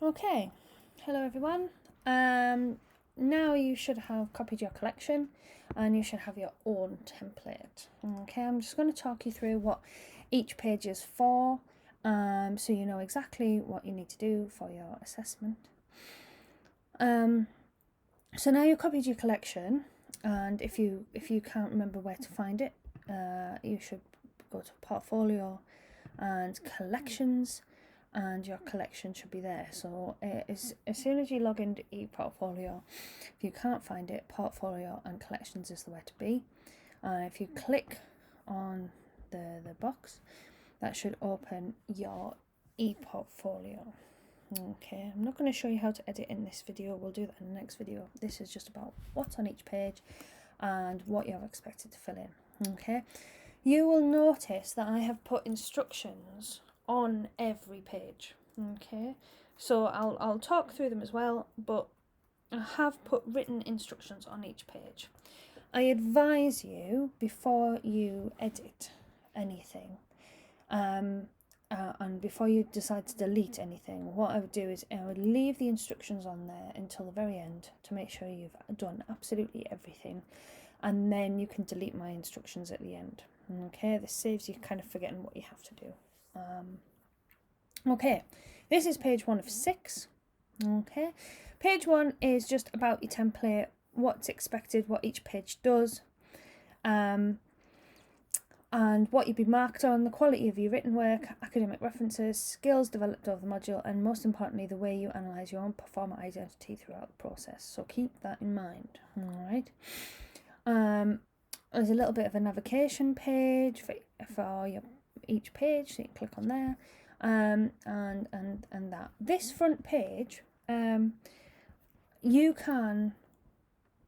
Okay, hello everyone. Now you should have copied your collection and you should have your own template. Okay, I'm just going to talk you through what each page is for, so you know exactly what you need to do for your assessment. So now you've copied your collection, and if you can't remember where to find it, you should go to Portfolio and Collections, and your collection should be there. So as soon as you log into ePortfolio, if you can't find it, Portfolio and Collections is the way to be. If you click on the box, that should open your ePortfolio. Okay, I'm not going to show you how to edit in this video, we'll do that in the next video. This is just about what's on each page and what you're expected to fill in. Okay, you will notice that I have put instructions on every page. Okay, so I'll talk through them as well, but I have put written instructions on each page. I advise you, before you edit anything, and before you decide to delete anything, what I would do is I would leave the instructions on there until the very end to make sure you've done absolutely everything, and then you can delete my instructions at the end. Okay, this saves you kind of forgetting what you have to do. Okay, this is page 1 of 6. Okay, page 1 is just about your template, what's expected, what each page does, and what you'd be marked on, the quality of your written work, academic references, skills developed over the module, and most importantly, the way you analyse your own performer identity throughout the process. So keep that in mind. All right. There's a little bit of a navigation page for your each page, so you can click on there, and that. This front page, you can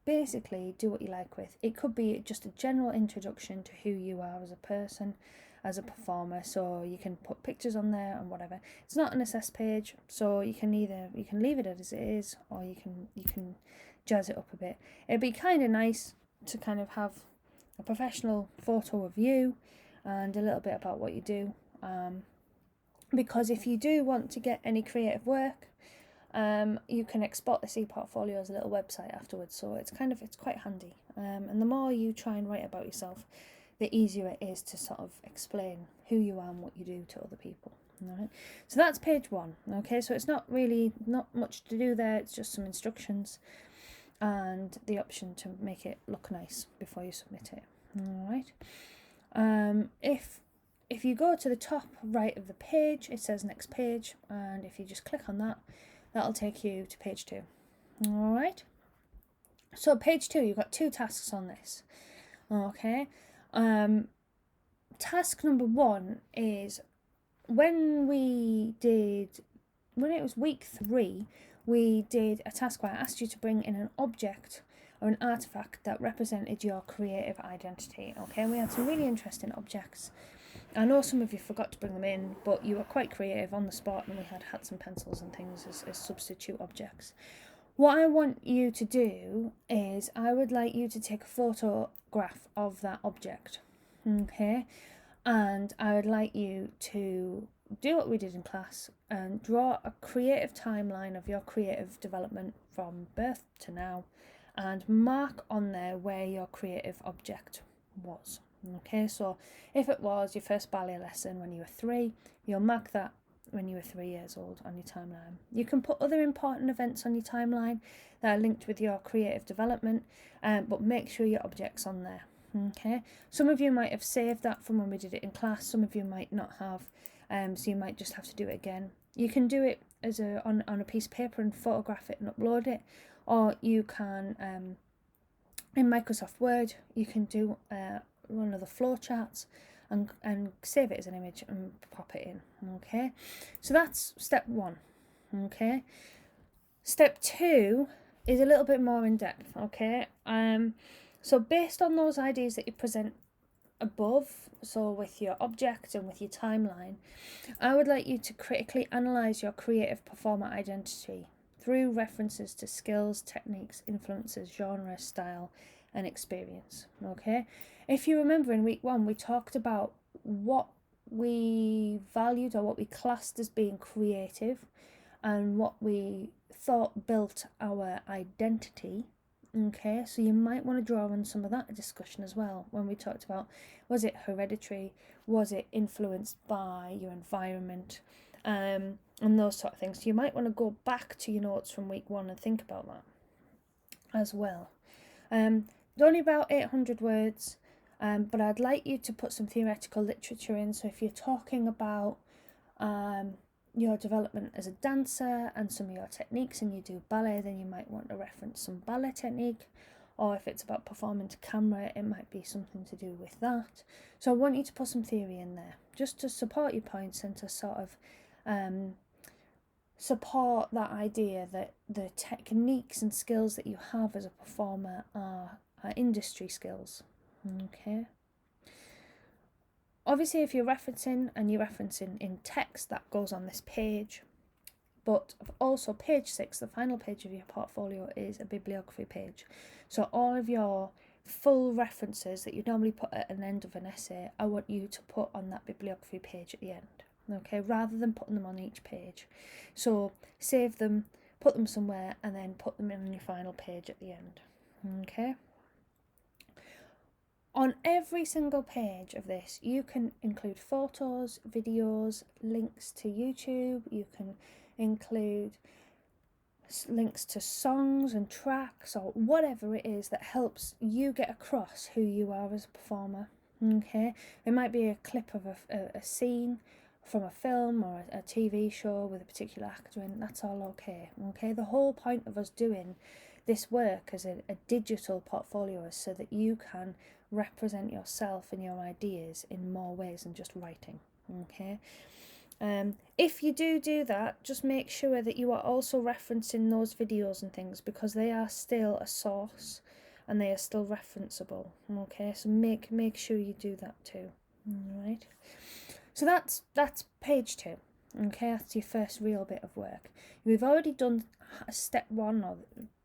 basically do what you like with. It could be just a general introduction to who you are as a person, as a performer, so you can put pictures on there and whatever. It's not an assess page, so you can leave it as it is, or you can jazz it up a bit. It'd be kind of nice to kind of have a professional photo of you and a little bit about what you do, because if you do want to get any creative work, you can export this ePortfolio as a little website afterwards, so it's quite handy. And the more you try and write about yourself, the easier it is to sort of explain who you are and what you do to other people. All right, so that's page 1. Okay, so it's not much to do there. It's just some instructions and the option to make it look nice before you submit it. All right. If you go to the top right of the page, it says next page, and if you just click on that, that'll take you to page 2. All right. So page 2, you've got 2 tasks on this. Okay. Task number 1 is when it was week 3, we did a task where I asked you to bring in an object or an artifact that represented your creative identity. Okay, we had some really interesting objects. I know some of you forgot to bring them in, but you were quite creative on the spot, and we had hats and pencils and things as substitute objects. What I want you to do is I would like you to take a photograph of that object, okay? And I would like you to do what we did in class and draw a creative timeline of your creative development from birth to now, and mark on there where your creative object was. Okay, so if it was your first ballet lesson when you were 3, you'll mark that when you were 3 years old on your timeline. You can put other important events on your timeline that are linked with your creative development, but make sure your object's on there. Okay, some of you might have saved that from when we did it in class, some of you might not have, so you might just have to do it again. You can do it as on a piece of paper and photograph it and upload it, or you can, in Microsoft Word, you can do one of the flow charts and save it as an image and pop it in. Okay, so that's step 1. Okay, step 2 is a little bit more in depth. Okay, so based on those ideas that you present above, so with your object and with your timeline, I would like you to critically analyse your creative performer identity through references to skills, techniques, influences, genre, style, and experience. Okay, if you remember in week 1, we talked about what we valued or what we classed as being creative, and what we thought built our identity. Okay, so you might want to draw on some of that discussion as well when we talked about, was it hereditary, was it influenced by your environment, and those sort of things. So you might want to go back to your notes from week 1 and think about that as well. Only about 800 words, but I'd like you to put some theoretical literature in. So if you're talking about your development as a dancer and some of your techniques, and you do ballet, then you might want to reference some ballet technique. Or if it's about performing to camera, it might be something to do with that. So I want you to put some theory in there, just to support your points and to sort of support that idea that the techniques and skills that you have as a performer are industry skills. Okay. Obviously, if you're referencing in text, that goes on this page. But also page 6, the final page of your portfolio, is a bibliography page. So all of your full references that you normally put at an end of an essay, I want you to put on that bibliography page at the end. Okay, rather than putting them on each page. So save them, put them somewhere, and then put them in your final page at the end. Okay. On every single page of this, you can include photos, videos, links to YouTube. You can include links to songs and tracks, or whatever it is that helps you get across who you are as a performer. Okay, it might be a clip of a scene from a film or a TV show with a particular actor in. That's all okay. Okay, the whole point of us doing this work as a digital portfolio is so that you can represent yourself and your ideas in more ways than just writing. Okay. If you do that, just make sure that you are also referencing those videos and things, because they are still a source and they are still referenceable. Okay, so make sure you do that too. All right. So that's page 2. Okay, that's your first real bit of work. We've already done step 1, or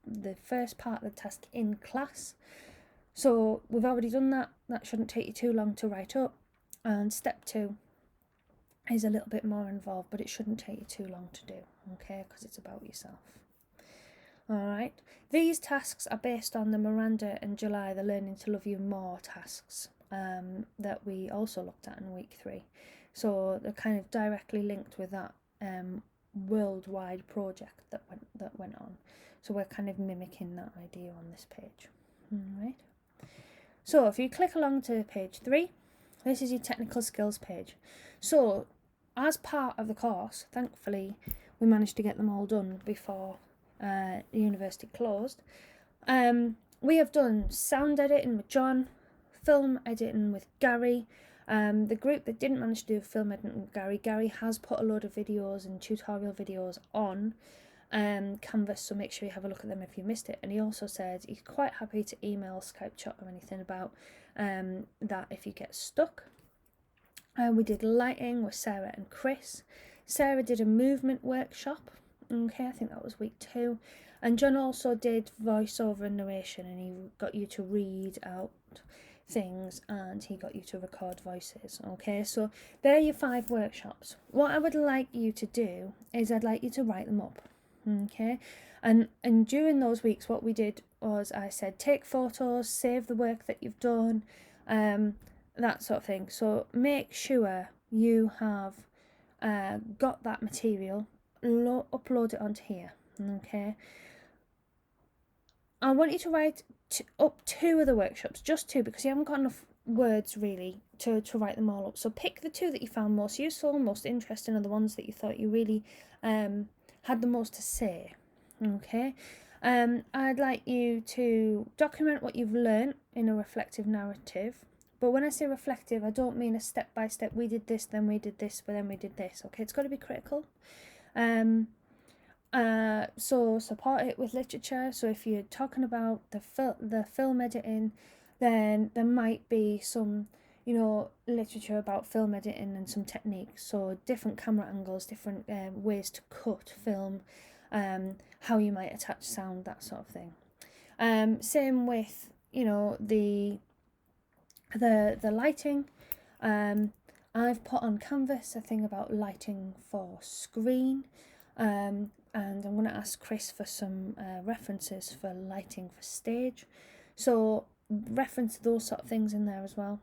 the first part of the task, in class. So we've already done that. That shouldn't take you too long to write up. And step 2 is a little bit more involved, but it shouldn't take you too long to do, okay, because it's about yourself. Alright, these tasks are based on the Miranda and July, the Learning to Love You More tasks that we also looked at in week 3. So they're kind of directly linked with that worldwide project that went on. So we're kind of mimicking that idea on this page. Alright. So if you click along to page 3, this is your technical skills page. So as part of the course, thankfully, we managed to get them all done before the university closed. We have done sound editing with John, film editing with Gary. The group that didn't manage to do film editing with Gary has put a load of videos and tutorial videos on Canvas, so make sure you have a look at them if you missed it. And he also said he's quite happy to email, Skype chat or anything about that if you get stuck. We did lighting with Sarah and Chris. Sarah did a movement workshop. Okay, I think that was week 2. And John also did voiceover and narration, and he got you to read out things and he got you to record voices. Okay, so there are your 5 workshops. What I would like you to do is I'd like you to write them up. Okay, and during those weeks, what we did was, I said, take photos, save the work that you've done, that sort of thing. So make sure you have got that material, upload it onto here. Okay, I want you to write up 2 of the workshops, just 2, because you haven't got enough words really to write them all up. So pick the 2 that you found most useful, most interesting, and the ones that you thought you really had the most to say. Okay, I'd like you to document what you've learned in a reflective narrative. But when I say reflective, I don't mean a step-by-step, we did this, then we did this, but then we did this. Okay, it's got to be critical. So support it with literature. So if you're talking about the film editing, then there might be some, literature about film editing and some techniques. So different camera angles, different ways to cut film, how you might attach sound, that sort of thing. Same with, the lighting. I've put on Canvas a thing about lighting for screen. And I'm going to ask Chris for some references for lighting for stage. So reference those sort of things in there as well.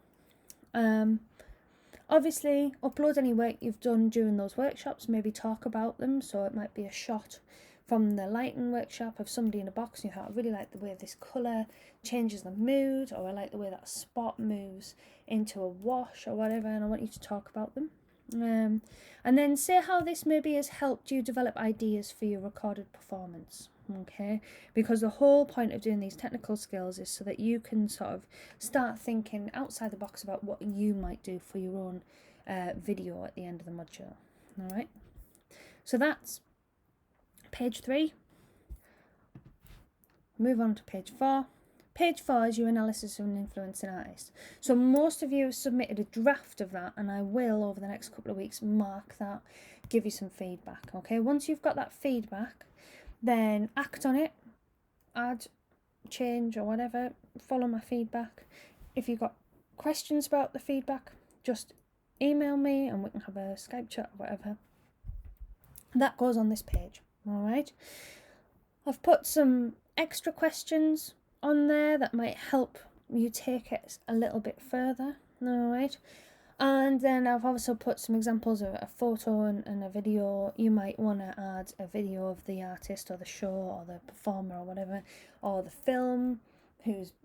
Obviously, upload any work you've done during those workshops, maybe talk about them. So it might be a shot from the lighting workshop of somebody in a box and you thought, I really like the way this colour changes the mood, or I like the way that spot moves into a wash or whatever, and I want you to talk about them. And then say how this maybe has helped you develop ideas for your recorded performance. Okay, because the whole point of doing these technical skills is so that you can sort of start thinking outside the box about what you might do for your own video at the end of the module. All right, so that's page 3. Move on to page 4. Page 4 is your analysis of an influencing artist. So most of you have submitted a draft of that, and I will, over the next couple of weeks, mark that, give you some feedback. Okay, once you've got that feedback, then act on it, add, change or whatever, follow my feedback. If you've got questions about the feedback, just email me and we can have a Skype chat or whatever. That goes on this page. All right, I've put some extra questions on there that might help you take it a little bit further. All right, and then I've also put some examples of a photo and a video. You might want to add a video of the artist or the show or the performer or whatever, or the film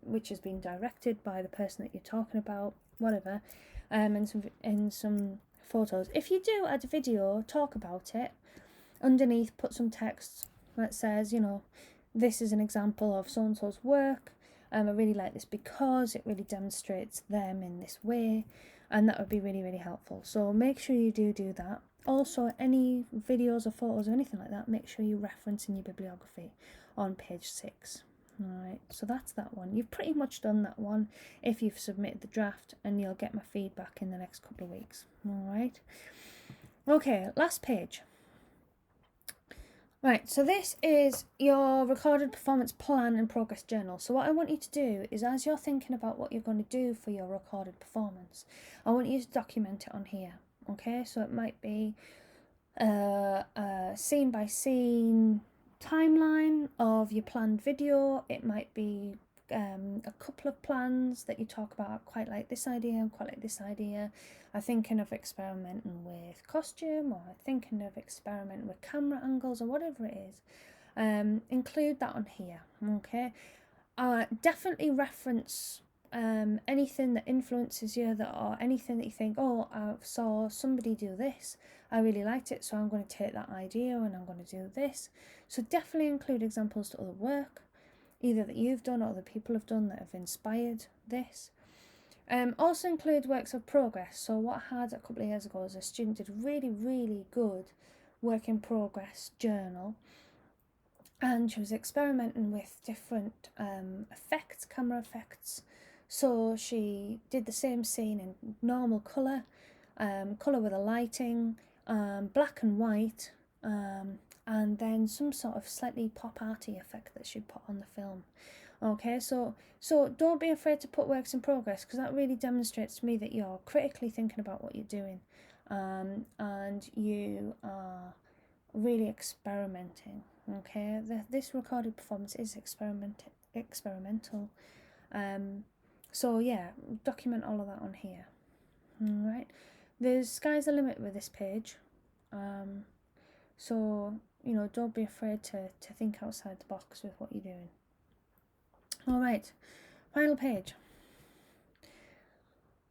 which has been directed by the person that you're talking about, whatever, and some photos. If you do add a video, talk about it. Underneath, put some text that says, you know, this is an example of so-and-so's work. I really like this because it really demonstrates them in this way. And that would be really, really helpful. So make sure you do that. Also, any videos or photos or anything like that, make sure you reference in your bibliography on page 6. Alright, so that's that one. You've pretty much done that one if you've submitted the draft, and you'll get my feedback in the next couple of weeks. Alright. Okay, last page. Right, so this is your recorded performance plan and progress journal. So what I want you to do is, as you're thinking about what you're going to do for your recorded performance, I want you to document it on here. Okay, so it might be a scene by scene timeline of your planned video. It might be a couple of plans that you talk about. I quite like this idea, I quite like this idea. I'm thinking of experimenting with costume, or thinking of experimenting with camera angles, or whatever it is. Include that on here, okay? Definitely reference anything that influences you, or anything that you think, oh, I saw somebody do this, I really liked it, so I'm going to take that idea and I'm going to do this. So definitely include examples to other work, either that you've done or other people have done that have inspired this. Also include works of progress. So what I had a couple of years ago was a student did a really, really good work in progress journal, and she was experimenting with different effects, camera effects. So she did the same scene in normal colour, colour with a lighting, black and white, and then some sort of slightly pop arty effect that she'd put on the film. Okay, so don't be afraid to put works in progress, because that really demonstrates to me that you're critically thinking about what you're doing, and you are really experimenting. Okay, this recorded performance is experimental. So yeah, document all of that on here. All right, the sky's the limit with this page. So you know, don't be afraid to think outside the box with what you're doing. All right, final page.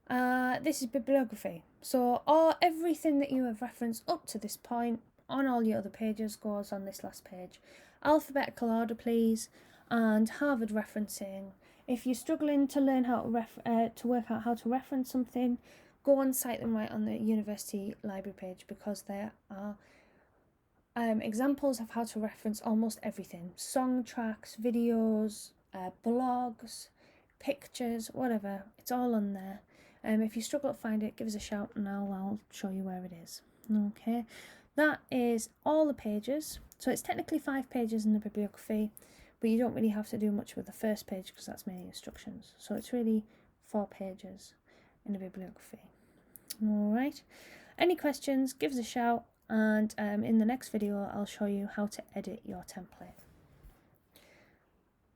This is bibliography. So everything that you have referenced up to this point on all your other pages goes on this last page. Alphabetical order, please, and Harvard referencing. If you're struggling to learn how to work out how to reference something, go and cite them right on the university library page, because there are examples of how to reference almost everything: song tracks, videos, blogs, pictures, whatever. It's all on there. If you struggle to find it, give us a shout and I'll show you where it is. Okay, that is all the pages. So it's technically 5 pages in the bibliography, but you don't really have to do much with the first page because that's mainly instructions. So it's really 4 pages in the bibliography. All right. Any questions, give us a shout. and in the next video I'll show you how to edit your template.